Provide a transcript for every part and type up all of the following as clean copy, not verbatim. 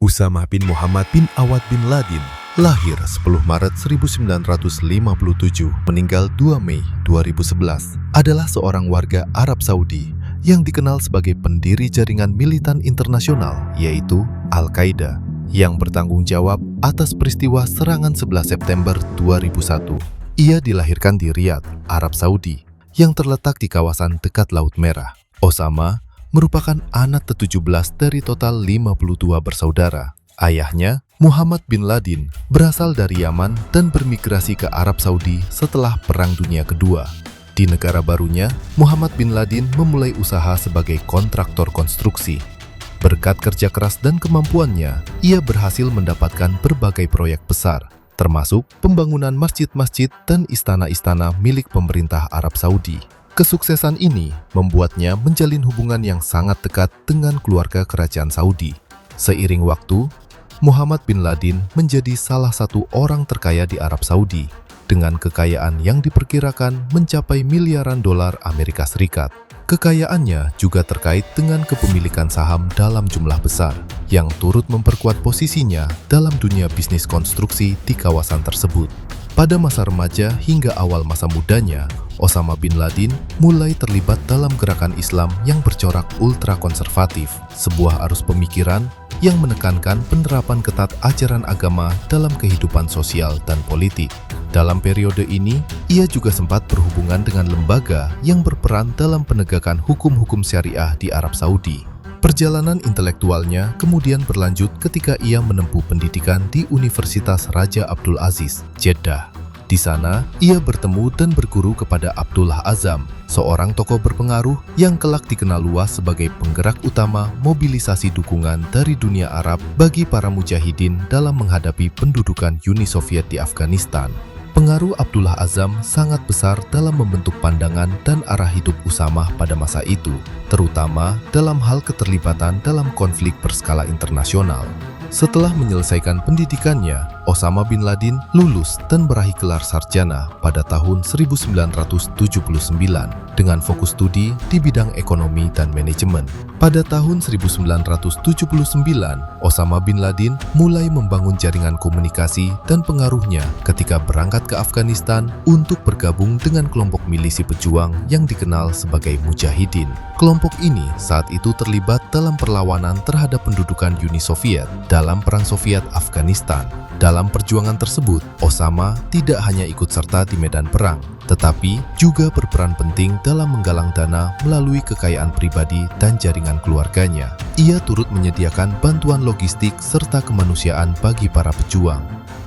Usamah bin Muhammad bin Awad bin Ladin, lahir 10 Maret 1957, meninggal 2 Mei 2011, adalah seorang warga Arab Saudi yang dikenal sebagai pendiri jaringan militan internasional, yaitu Al-Qaeda, yang bertanggung jawab atas peristiwa serangan 11 September 2001. Ia dilahirkan di Riyadh, Arab Saudi, yang terletak di kawasan dekat Laut Merah. Osama merupakan anak ke-17 dari total 52 bersaudara. Ayahnya, Muhammad bin Ladin, berasal dari Yaman dan bermigrasi ke Arab Saudi setelah Perang Dunia Kedua. Di negara barunya, Muhammad bin Ladin memulai usaha sebagai kontraktor konstruksi. Berkat kerja keras dan kemampuannya, ia berhasil mendapatkan berbagai proyek besar, termasuk pembangunan masjid-masjid dan istana-istana milik pemerintah Arab Saudi. Kesuksesan ini membuatnya menjalin hubungan yang sangat dekat dengan keluarga kerajaan Saudi. Seiring waktu, Muhammad bin Ladin menjadi salah satu orang terkaya di Arab Saudi, dengan kekayaan yang diperkirakan mencapai miliaran dolar Amerika Serikat. Kekayaannya juga terkait dengan kepemilikan saham dalam jumlah besar, yang turut memperkuat posisinya dalam dunia bisnis konstruksi di kawasan tersebut. Pada masa remaja hingga awal masa mudanya, Osama bin Ladin mulai terlibat dalam gerakan Islam yang bercorak ultra-konservatif, sebuah arus pemikiran yang menekankan penerapan ketat ajaran agama dalam kehidupan sosial dan politik. Dalam periode ini, ia juga sempat berhubungan dengan lembaga yang berperan dalam penegakan hukum-hukum syariah di Arab Saudi. Perjalanan intelektualnya kemudian berlanjut ketika ia menempuh pendidikan di Universitas Raja Abdul Aziz, Jeddah. Di sana, ia bertemu dan berguru kepada Abdullah Azzam, seorang tokoh berpengaruh yang kelak dikenal luas sebagai penggerak utama mobilisasi dukungan dari dunia Arab bagi para mujahidin dalam menghadapi pendudukan Uni Soviet di Afghanistan. Pengaruh Abdullah Azzam sangat besar dalam membentuk pandangan dan arah hidup Usamah pada masa itu, terutama dalam hal keterlibatan dalam konflik berskala internasional. Setelah menyelesaikan pendidikannya, Osama bin Ladin lulus dan meraih gelar sarjana pada tahun 1979 dengan fokus studi di bidang ekonomi dan manajemen. Pada tahun 1979, Osama bin Ladin mulai membangun jaringan komunikasi dan pengaruhnya ketika berangkat ke Afghanistan untuk bergabung dengan kelompok milisi pejuang yang dikenal sebagai Mujahidin. Kelompok ini saat itu terlibat dalam perlawanan terhadap pendudukan Uni Soviet dalam Perang Soviet Afghanistan. Dalam perjuangan tersebut, Osama tidak hanya ikut serta di medan perang, tetapi juga berperan penting dalam menggalang dana melalui kekayaan pribadi dan jaringan keluarganya. Ia turut menyediakan bantuan logistik serta kemanusiaan bagi para pejuang.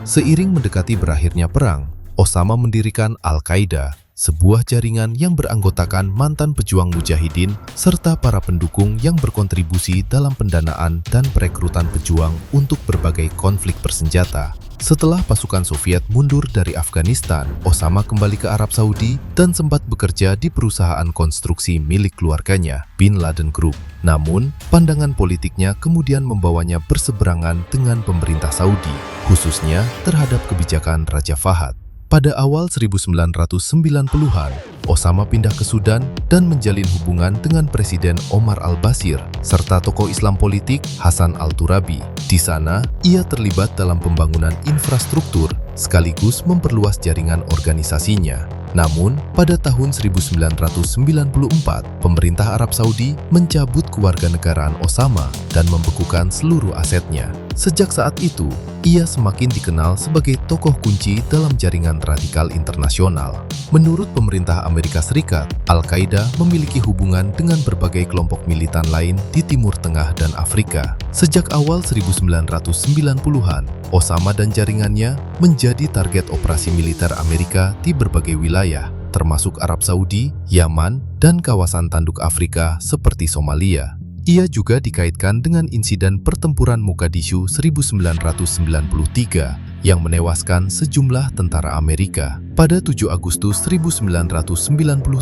Seiring mendekati berakhirnya perang, Osama mendirikan Al-Qaeda, sebuah jaringan yang beranggotakan mantan pejuang mujahidin serta para pendukung yang berkontribusi dalam pendanaan dan perekrutan pejuang untuk berbagai konflik bersenjata. Setelah pasukan Soviet mundur dari Afghanistan, Osama kembali ke Arab Saudi dan sempat bekerja di perusahaan konstruksi milik keluarganya, Bin Laden Group. Namun, pandangan politiknya kemudian membawanya berseberangan dengan pemerintah Saudi, khususnya terhadap kebijakan Raja Fahad. Pada awal 1990-an, Osama pindah ke Sudan dan menjalin hubungan dengan Presiden Omar al-Bashir serta tokoh Islam politik Hasan al-Turabi. Di sana, ia terlibat dalam pembangunan infrastruktur sekaligus memperluas jaringan organisasinya. Namun, pada tahun 1994, pemerintah Arab Saudi mencabut kewarganegaraan Osama dan membekukan seluruh asetnya. Sejak saat itu, ia semakin dikenal sebagai tokoh kunci dalam jaringan radikal internasional. Menurut pemerintah Amerika Serikat, Al-Qaeda memiliki hubungan dengan berbagai kelompok militan lain di Timur Tengah dan Afrika. Sejak awal 1990-an, Osama dan jaringannya menjadi target operasi militer Amerika di berbagai wilayah, termasuk Arab Saudi, Yaman, dan kawasan tanduk Afrika seperti Somalia. Ia juga dikaitkan dengan insiden pertempuran Mogadishu 1993 yang menewaskan sejumlah tentara Amerika. Pada 7 Agustus 1998,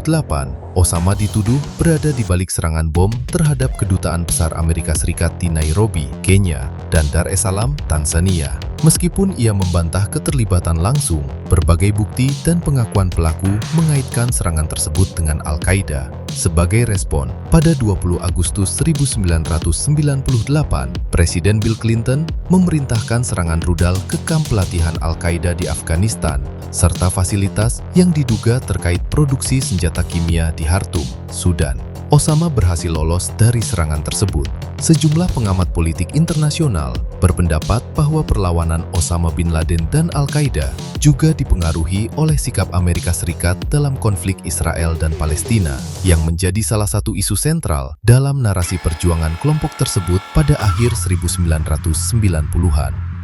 Osama dituduh berada di balik serangan bom terhadap Kedutaan Besar Amerika Serikat di Nairobi, Kenya, dan Dar es Salaam, Tanzania. Meskipun ia membantah keterlibatan langsung, berbagai bukti dan pengakuan pelaku mengaitkan serangan tersebut dengan Al-Qaeda. Sebagai respon, pada 20 Agustus 1998, Presiden Bill Clinton memerintahkan serangan rudal ke kamp pelatihan Al-Qaeda di Afghanistan, serta fasilitas yang diduga terkait produksi senjata kimia di Khartoum, Sudan. Osama berhasil lolos dari serangan tersebut. Sejumlah pengamat politik internasional berpendapat bahwa perlawanan Osama bin Laden dan Al-Qaeda juga dipengaruhi oleh sikap Amerika Serikat dalam konflik Israel dan Palestina, yang menjadi salah satu isu sentral dalam narasi perjuangan kelompok tersebut pada akhir 1990-an.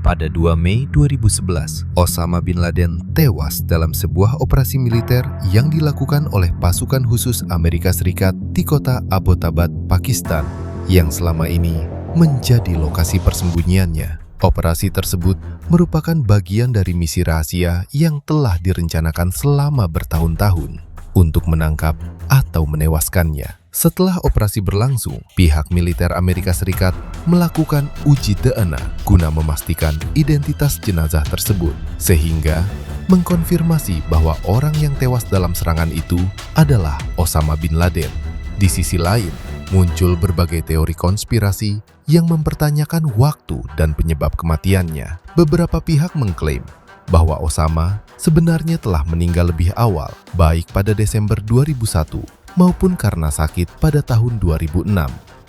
Pada 2 Mei 2011, Osama bin Laden tewas dalam sebuah operasi militer yang dilakukan oleh pasukan khusus Amerika Serikat di kota Abbottabad, Pakistan, yang selama ini menjadi lokasi persembunyiannya. Operasi tersebut merupakan bagian dari misi rahasia yang telah direncanakan selama bertahun-tahun untuk menangkap atau menewaskannya. Setelah operasi berlangsung, pihak militer Amerika Serikat melakukan uji DNA guna memastikan identitas jenazah tersebut, sehingga mengkonfirmasi bahwa orang yang tewas dalam serangan itu adalah Osama bin Laden. Di sisi lain, muncul berbagai teori konspirasi yang mempertanyakan waktu dan penyebab kematiannya. Beberapa pihak mengklaim bahwa Osama sebenarnya telah meninggal lebih awal, baik pada Desember 2001 maupun karena sakit pada tahun 2006.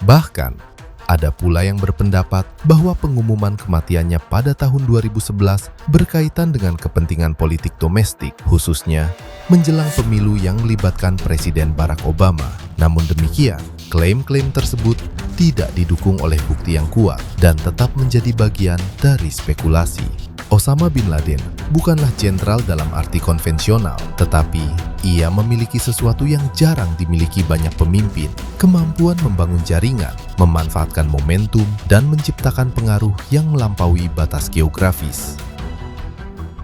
Bahkan, ada pula yang berpendapat bahwa pengumuman kematiannya pada tahun 2011 berkaitan dengan kepentingan politik domestik, khususnya menjelang pemilu yang melibatkan Presiden Barack Obama. Namun demikian, klaim-klaim tersebut tidak didukung oleh bukti yang kuat dan tetap menjadi bagian dari spekulasi. Osama bin Laden bukanlah jenderal dalam arti konvensional, tetapi ia memiliki sesuatu yang jarang dimiliki banyak pemimpin: kemampuan membangun jaringan, memanfaatkan momentum, dan menciptakan pengaruh yang melampaui batas geografis.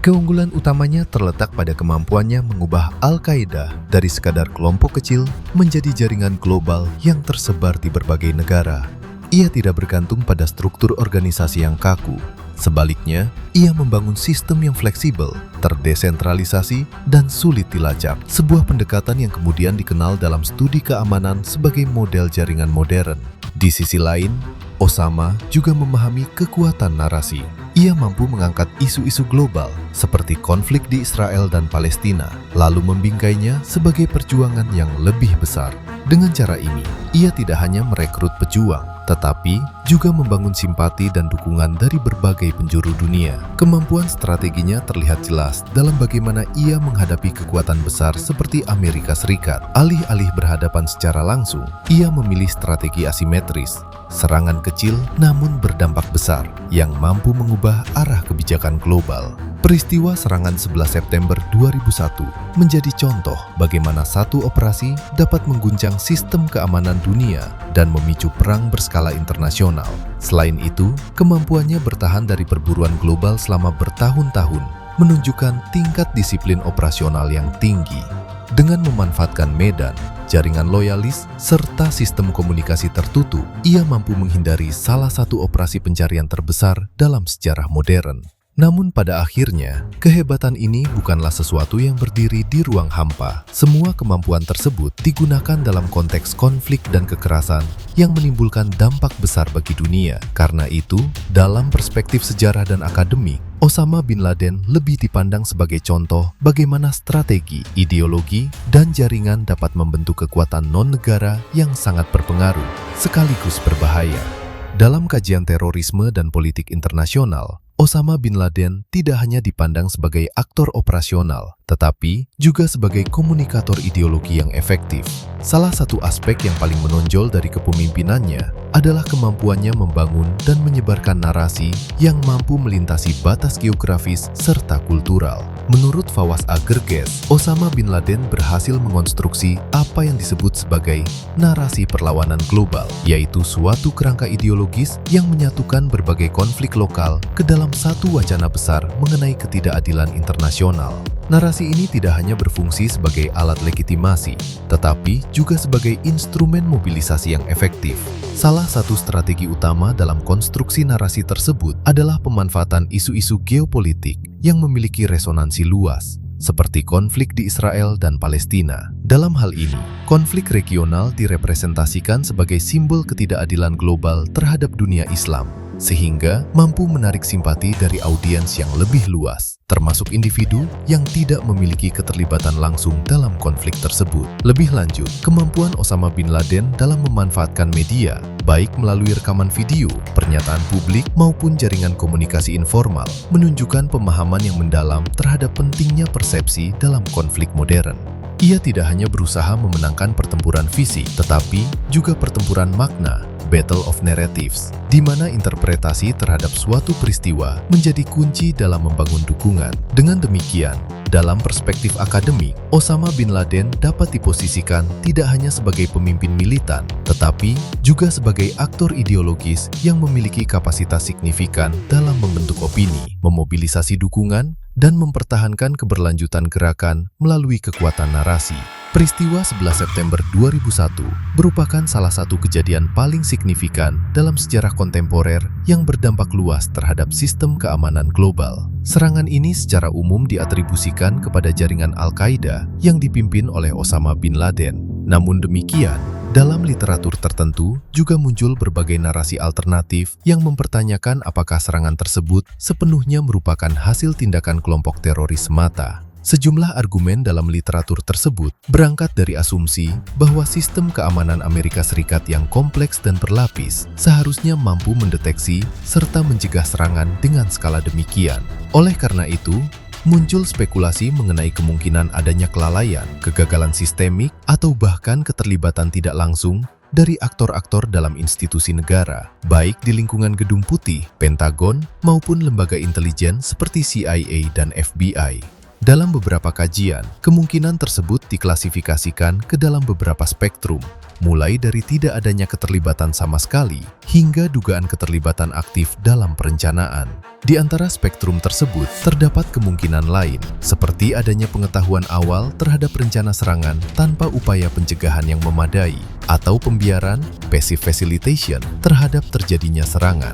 Keunggulan utamanya terletak pada kemampuannya mengubah Al-Qaeda dari sekadar kelompok kecil menjadi jaringan global yang tersebar di berbagai negara. Ia tidak bergantung pada struktur organisasi yang kaku. Sebaliknya, ia membangun sistem yang fleksibel, terdesentralisasi, dan sulit dilacak. Sebuah pendekatan yang kemudian dikenal dalam studi keamanan sebagai model jaringan modern. Di sisi lain, Osama juga memahami kekuatan narasi. Ia mampu mengangkat isu-isu global seperti konflik di Israel dan Palestina, lalu membingkainya sebagai perjuangan yang lebih besar. Dengan cara ini, ia tidak hanya merekrut pejuang, tetapi juga membangun simpati dan dukungan dari berbagai penjuru dunia. Kemampuan strateginya terlihat jelas dalam bagaimana ia menghadapi kekuatan besar seperti Amerika Serikat. Alih-alih berhadapan secara langsung, ia memilih strategi asimetris, serangan kecil namun berdampak besar, yang mampu mengubah arah kebijakan global. Peristiwa serangan 11 September 2001 menjadi contoh bagaimana satu operasi dapat mengguncang sistem keamanan dunia dan memicu perang berskala internasional. Selain itu, kemampuannya bertahan dari perburuan global selama bertahun-tahun menunjukkan tingkat disiplin operasional yang tinggi. Dengan memanfaatkan medan, jaringan loyalis, serta sistem komunikasi tertutup, ia mampu menghindari salah satu operasi pencarian terbesar dalam sejarah modern. Namun pada akhirnya, kehebatan ini bukanlah sesuatu yang berdiri di ruang hampa. Semua kemampuan tersebut digunakan dalam konteks konflik dan kekerasan yang menimbulkan dampak besar bagi dunia. Karena itu, dalam perspektif sejarah dan akademik, Osama bin Laden lebih dipandang sebagai contoh bagaimana strategi, ideologi, dan jaringan dapat membentuk kekuatan non-negara yang sangat berpengaruh, sekaligus berbahaya. Dalam kajian terorisme dan politik internasional, Osama bin Laden tidak hanya dipandang sebagai aktor operasional, tetapi juga sebagai komunikator ideologi yang efektif. Salah satu aspek yang paling menonjol dari kepemimpinannya adalah kemampuannya membangun dan menyebarkan narasi yang mampu melintasi batas geografis serta kultural. Menurut Fawaz Agerges, Osama bin Laden berhasil mengonstruksi apa yang disebut sebagai narasi perlawanan global, yaitu suatu kerangka ideologis yang menyatukan berbagai konflik lokal ke dalam dalam satu wacana besar mengenai ketidakadilan internasional. Narasi ini tidak hanya berfungsi sebagai alat legitimasi, tetapi juga sebagai instrumen mobilisasi yang efektif. Salah satu strategi utama dalam konstruksi narasi tersebut adalah pemanfaatan isu-isu geopolitik yang memiliki resonansi luas, seperti konflik di Israel dan Palestina. Dalam hal ini, konflik regional direpresentasikan sebagai simbol ketidakadilan global terhadap dunia Islam, sehingga mampu menarik simpati dari audiens yang lebih luas, termasuk individu yang tidak memiliki keterlibatan langsung dalam konflik tersebut. Lebih lanjut, kemampuan Osama bin Laden dalam memanfaatkan media, baik melalui rekaman video, pernyataan publik, maupun jaringan komunikasi informal, menunjukkan pemahaman yang mendalam terhadap pentingnya persepsi dalam konflik modern. Ia tidak hanya berusaha memenangkan pertempuran fisik, tetapi juga pertempuran makna, Battle of Narratives, di mana interpretasi terhadap suatu peristiwa menjadi kunci dalam membangun dukungan. Dengan demikian, dalam perspektif akademik, Osama bin Laden dapat diposisikan tidak hanya sebagai pemimpin militan, tetapi juga sebagai aktor ideologis yang memiliki kapasitas signifikan dalam membentuk opini, memobilisasi dukungan, dan mempertahankan keberlanjutan gerakan melalui kekuatan narasi. Peristiwa 11 September 2001 merupakan salah satu kejadian paling signifikan dalam sejarah kontemporer yang berdampak luas terhadap sistem keamanan global. Serangan ini secara umum diatribusikan kepada jaringan Al-Qaeda yang dipimpin oleh Osama bin Laden. Namun demikian, dalam literatur tertentu juga muncul berbagai narasi alternatif yang mempertanyakan apakah serangan tersebut sepenuhnya merupakan hasil tindakan kelompok teroris semata. Sejumlah argumen dalam literatur tersebut berangkat dari asumsi bahwa sistem keamanan Amerika Serikat yang kompleks dan berlapis seharusnya mampu mendeteksi serta mencegah serangan dengan skala demikian. Oleh karena itu, muncul spekulasi mengenai kemungkinan adanya kelalaian, kegagalan sistemik, atau bahkan keterlibatan tidak langsung dari aktor-aktor dalam institusi negara, baik di lingkungan Gedung Putih, Pentagon, maupun lembaga intelijen seperti CIA dan FBI. Dalam beberapa kajian, kemungkinan tersebut diklasifikasikan ke dalam beberapa spektrum, mulai dari tidak adanya keterlibatan sama sekali hingga dugaan keterlibatan aktif dalam perencanaan. Di antara spektrum tersebut, terdapat kemungkinan lain, seperti adanya pengetahuan awal terhadap rencana serangan tanpa upaya pencegahan yang memadai, atau pembiaran passive facilitation terhadap terjadinya serangan.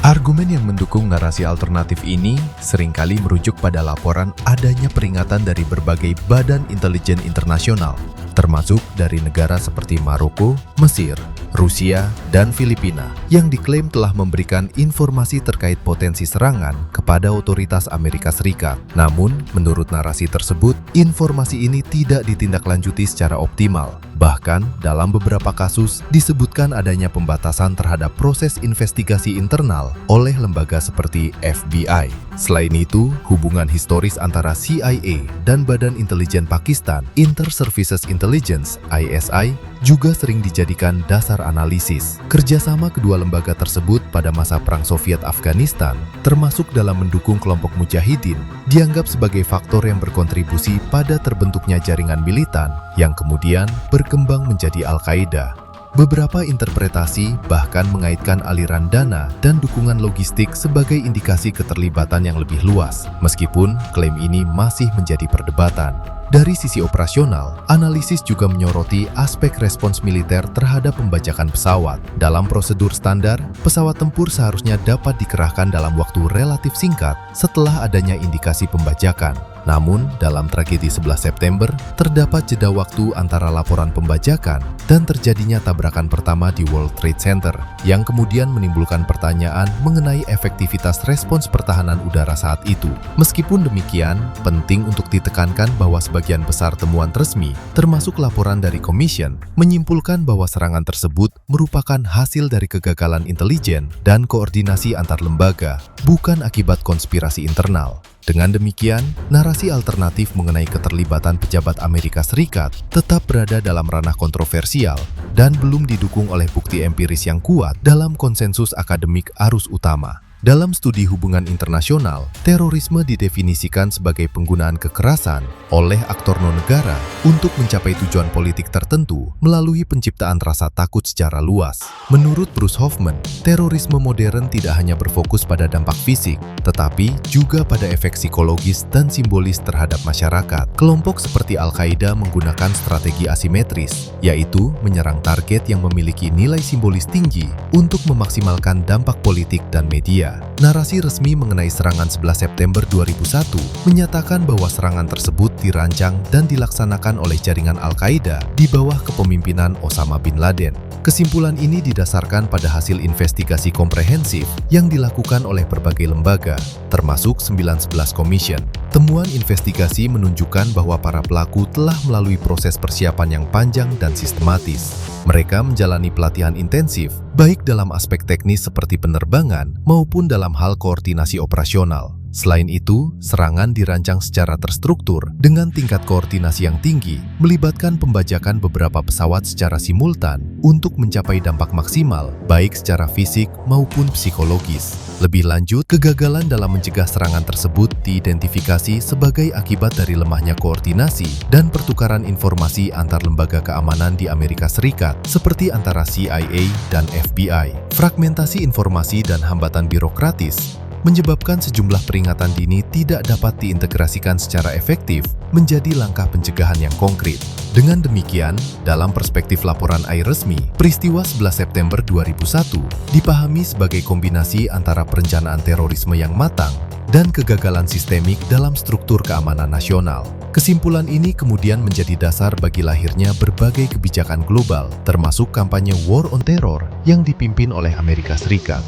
Argumen yang mendukung narasi alternatif ini seringkali merujuk pada laporan adanya peringatan dari berbagai badan intelijen internasional, termasuk dari negara seperti Maroko, Mesir, Rusia, dan Filipina, yang diklaim telah memberikan informasi terkait potensi serangan kepada otoritas Amerika Serikat. Namun, menurut narasi tersebut, informasi ini tidak ditindaklanjuti secara optimal. Bahkan, dalam beberapa kasus disebutkan adanya pembatasan terhadap proses investigasi internal oleh lembaga seperti FBI. Selain itu, hubungan historis antara CIA dan Badan Intelijen Pakistan, Inter-Services Intelligence (ISI), juga sering dijadikan dasar analisis. Kerjasama kedua lembaga tersebut pada masa Perang Soviet Afghanistan, termasuk dalam mendukung kelompok mujahidin, dianggap sebagai faktor yang berkontribusi pada terbentuknya jaringan militan yang kemudian berkembang menjadi Al-Qaeda. Beberapa interpretasi bahkan mengaitkan aliran dana dan dukungan logistik sebagai indikasi keterlibatan yang lebih luas, meskipun klaim ini masih menjadi perdebatan. Dari sisi operasional, analisis juga menyoroti aspek respons militer terhadap pembajakan pesawat. Dalam prosedur standar, pesawat tempur seharusnya dapat dikerahkan dalam waktu relatif singkat setelah adanya indikasi pembajakan. Namun, dalam tragedi 11 September, terdapat jeda waktu antara laporan pembajakan dan terjadinya tabrakan pertama di World Trade Center, yang kemudian menimbulkan pertanyaan mengenai efektivitas respons pertahanan udara saat itu. Meskipun demikian, penting untuk ditekankan bahwa sebagian besar temuan resmi, termasuk laporan dari Commission, menyimpulkan bahwa serangan tersebut merupakan hasil dari kegagalan intelijen dan koordinasi antar lembaga, bukan akibat konspirasi internal. Dengan demikian, narasi alternatif mengenai keterlibatan pejabat Amerika Serikat tetap berada dalam ranah kontroversial dan belum didukung oleh bukti empiris yang kuat dalam konsensus akademik arus utama. Dalam studi hubungan internasional, terorisme didefinisikan sebagai penggunaan kekerasan oleh aktor non-negara untuk mencapai tujuan politik tertentu melalui penciptaan rasa takut secara luas. Menurut Bruce Hoffman, terorisme modern tidak hanya berfokus pada dampak fisik, tetapi juga pada efek psikologis dan simbolis terhadap masyarakat. Kelompok seperti Al-Qaeda menggunakan strategi asimetris, yaitu menyerang target yang memiliki nilai simbolis tinggi untuk memaksimalkan dampak politik dan media. Narasi resmi mengenai serangan 11 September 2001 menyatakan bahwa serangan tersebut dirancang dan dilaksanakan oleh jaringan Al-Qaeda di bawah kepemimpinan Osama bin Laden. Kesimpulan ini didasarkan pada hasil investigasi komprehensif yang dilakukan oleh berbagai lembaga, termasuk 911 Commission. Temuan investigasi menunjukkan bahwa para pelaku telah melalui proses persiapan yang panjang dan sistematis. Mereka menjalani pelatihan intensif, baik dalam aspek teknis seperti penerbangan maupun dalam hal koordinasi operasional. Selain itu, serangan dirancang secara terstruktur dengan tingkat koordinasi yang tinggi, melibatkan pembajakan beberapa pesawat secara simultan untuk mencapai dampak maksimal, baik secara fisik maupun psikologis. Lebih lanjut, kegagalan dalam mencegah serangan tersebut diidentifikasi sebagai akibat dari lemahnya koordinasi dan pertukaran informasi antar lembaga keamanan di Amerika Serikat, seperti antara CIA dan FBI. Fragmentasi informasi dan hambatan birokratis menyebabkan sejumlah peringatan dini tidak dapat diintegrasikan secara efektif menjadi langkah pencegahan yang konkret. Dengan demikian, dalam perspektif laporan AI resmi, peristiwa 11 September 2001 dipahami sebagai kombinasi antara perencanaan terorisme yang matang dan kegagalan sistemik dalam struktur keamanan nasional. Kesimpulan ini kemudian menjadi dasar bagi lahirnya berbagai kebijakan global, termasuk kampanye War on Terror yang dipimpin oleh Amerika Serikat.